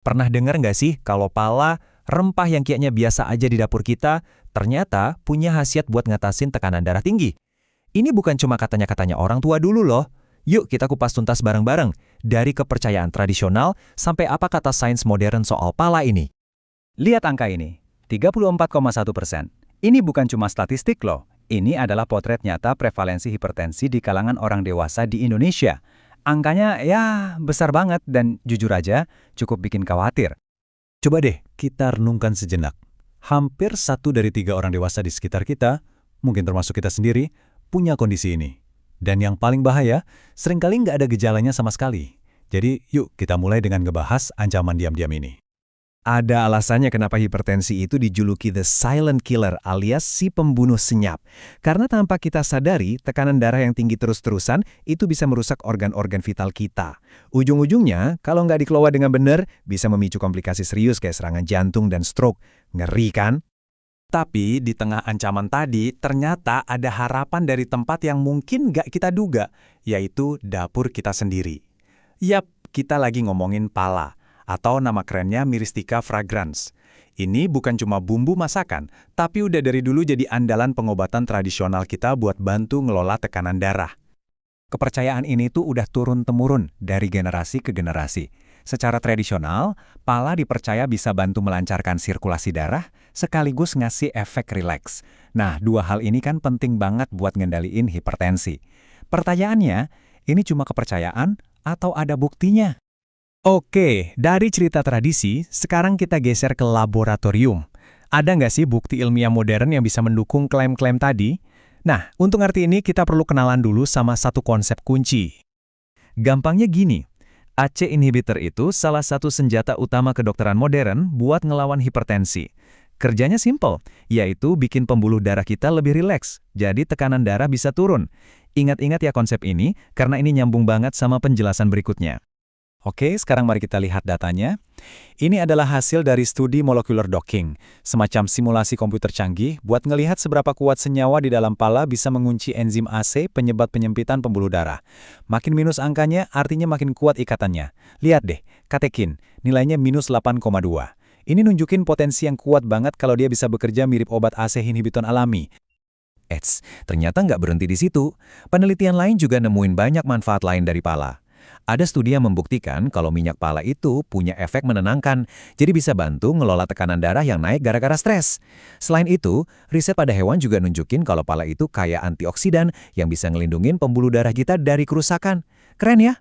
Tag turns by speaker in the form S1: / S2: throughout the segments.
S1: Pernah dengar nggak sih kalau pala, rempah yang kayaknya biasa aja di dapur kita, ternyata punya khasiat buat ngatasin tekanan darah tinggi? Ini bukan cuma katanya-katanya orang tua dulu loh. Yuk kita kupas tuntas bareng-bareng, dari kepercayaan tradisional sampai apa kata sains modern soal pala ini.
S2: Lihat angka ini, 34,1%. Ini bukan cuma statistik loh, ini adalah potret nyata prevalensi hipertensi di kalangan orang dewasa di Indonesia. Angkanya ya besar banget dan jujur aja cukup bikin khawatir.
S3: Coba deh kita renungkan sejenak. Hampir 1 dari 3 orang dewasa di sekitar kita, mungkin termasuk kita sendiri, punya kondisi ini. Dan yang paling bahaya, seringkali nggak ada gejalanya sama sekali. Jadi yuk kita mulai dengan ngebahas ancaman diam-diam ini.
S1: Ada alasannya kenapa hipertensi itu dijuluki the silent killer alias si pembunuh senyap. Karena tanpa kita sadari, tekanan darah yang tinggi terus-terusan itu bisa merusak organ-organ vital kita. Ujung-ujungnya, kalau nggak dikelola dengan benar, bisa memicu komplikasi serius kayak serangan jantung dan stroke. Ngeri kan? Tapi di tengah ancaman tadi, ternyata ada harapan dari tempat yang mungkin nggak kita duga, yaitu dapur kita sendiri. Yap, kita lagi ngomongin pala, atau nama kerennya Myristica fragrans. Ini bukan cuma bumbu masakan, tapi udah dari dulu jadi andalan pengobatan tradisional kita buat bantu ngelola tekanan darah. Kepercayaan ini tuh udah turun-temurun dari generasi ke generasi. Secara tradisional, pala dipercaya bisa bantu melancarkan sirkulasi darah, sekaligus ngasih efek rileks. Nah, 2 hal ini kan penting banget buat ngendaliin hipertensi. Pertanyaannya, ini cuma kepercayaan atau ada buktinya? Oke, dari cerita tradisi, sekarang kita geser ke laboratorium. Ada nggak sih bukti ilmiah modern yang bisa mendukung klaim-klaim tadi? Nah, untuk ngerti ini kita perlu kenalan dulu sama satu konsep kunci. Gampangnya gini, ACE inhibitor itu salah satu senjata utama kedokteran modern buat ngelawan hipertensi. Kerjanya simple, yaitu bikin pembuluh darah kita lebih rileks, jadi tekanan darah bisa turun. Ingat-ingat ya konsep ini, karena ini nyambung banget sama penjelasan berikutnya. Oke, sekarang mari kita lihat datanya. Ini adalah hasil dari studi molecular docking, semacam simulasi komputer canggih buat ngelihat seberapa kuat senyawa di dalam pala bisa mengunci enzim AC penyebab penyempitan pembuluh darah. Makin minus angkanya, artinya makin kuat ikatannya. Lihat deh, katekin, nilainya minus 8,2. Ini nunjukin potensi yang kuat banget kalau dia bisa bekerja mirip obat AC inhibitor alami. Ternyata nggak berhenti di situ. Penelitian lain juga nemuin banyak manfaat lain dari pala. Ada studi yang membuktikan kalau minyak pala itu punya efek menenangkan, jadi bisa bantu ngelola tekanan darah yang naik gara-gara stres. Selain itu, riset pada hewan juga nunjukin kalau pala itu kaya antioksidan yang bisa ngelindungin pembuluh darah kita dari kerusakan. Keren ya?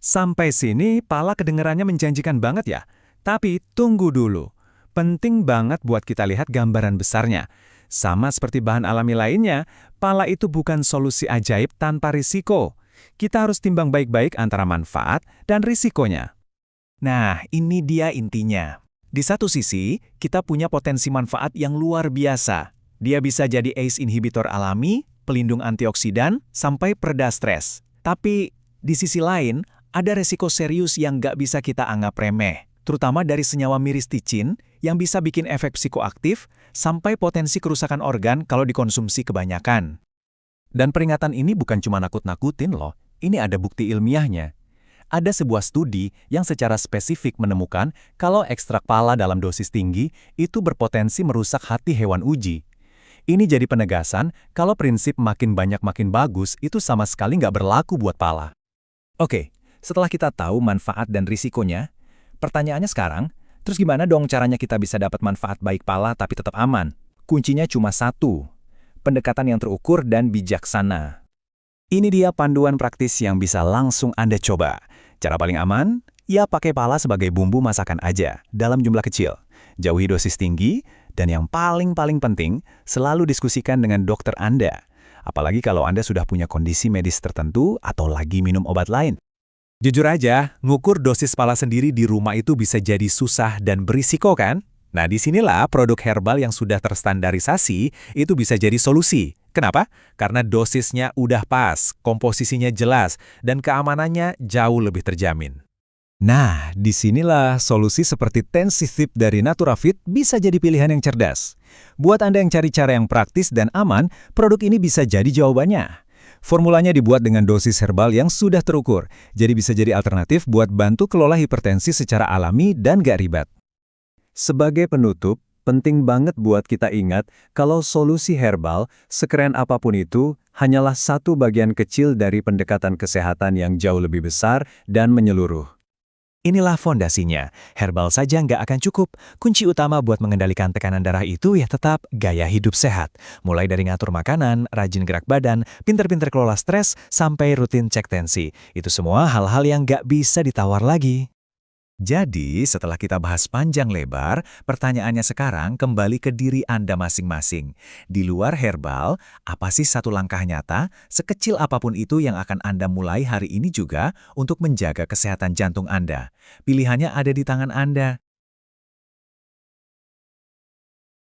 S1: Sampai sini pala kedengarannya menjanjikan banget ya. Tapi tunggu dulu. Penting banget buat kita lihat gambaran besarnya. Sama seperti bahan alami lainnya, pala itu bukan solusi ajaib tanpa risiko. Kita harus timbang baik-baik antara manfaat dan risikonya. Nah, ini dia intinya. Di satu sisi, kita punya potensi manfaat yang luar biasa. Dia bisa jadi ACE inhibitor alami, pelindung antioksidan, sampai pereda stres. Tapi, di sisi lain, ada resiko serius yang nggak bisa kita anggap remeh. Terutama dari senyawa myristicin yang bisa bikin efek psikoaktif sampai potensi kerusakan organ kalau dikonsumsi kebanyakan. Dan peringatan ini bukan cuma nakut-nakutin loh, ini ada bukti ilmiahnya. Ada sebuah studi yang secara spesifik menemukan kalau ekstrak pala dalam dosis tinggi itu berpotensi merusak hati hewan uji. Ini jadi penegasan kalau prinsip makin banyak makin bagus itu sama sekali nggak berlaku buat pala. Oke, setelah kita tahu manfaat dan risikonya, pertanyaannya sekarang, terus gimana dong caranya kita bisa dapat manfaat baik pala tapi tetap aman? Kuncinya cuma satu. Pendekatan yang terukur dan bijaksana. Ini dia panduan praktis yang bisa langsung Anda coba. Cara paling aman, ya pakai pala sebagai bumbu masakan aja, dalam jumlah kecil. Jauhi dosis tinggi, dan yang paling penting, selalu diskusikan dengan dokter Anda. Apalagi kalau Anda sudah punya kondisi medis tertentu atau lagi minum obat lain. Jujur aja, ngukur dosis pala sendiri di rumah itu bisa jadi susah dan berisiko kan? Nah, disinilah produk herbal yang sudah terstandarisasi itu bisa jadi solusi. Kenapa? Karena dosisnya udah pas, komposisinya jelas, dan keamanannya jauh lebih terjamin. Nah, disinilah solusi seperti Tensithip dari Naturafit bisa jadi pilihan yang cerdas. Buat Anda yang cari cara yang praktis dan aman, produk ini bisa jadi jawabannya. Formulanya dibuat dengan dosis herbal yang sudah terukur, jadi bisa jadi alternatif buat bantu kelola hipertensi secara alami dan gak ribet. Sebagai penutup, penting banget buat kita ingat kalau solusi herbal, sekeren apapun itu, hanyalah satu bagian kecil dari pendekatan kesehatan yang jauh lebih besar dan menyeluruh.
S2: Inilah fondasinya. Herbal saja nggak akan cukup. Kunci utama buat mengendalikan tekanan darah itu ya tetap gaya hidup sehat. Mulai dari ngatur makanan, rajin gerak badan, pinter-pinter kelola stres, sampai rutin cek tensi. Itu semua hal-hal yang nggak bisa ditawar lagi. Jadi, setelah kita bahas panjang lebar, pertanyaannya sekarang kembali ke diri Anda masing-masing. Di luar herbal, apa sih satu langkah nyata, sekecil apapun itu yang akan Anda mulai hari ini juga untuk menjaga kesehatan jantung Anda? Pilihannya ada di tangan Anda.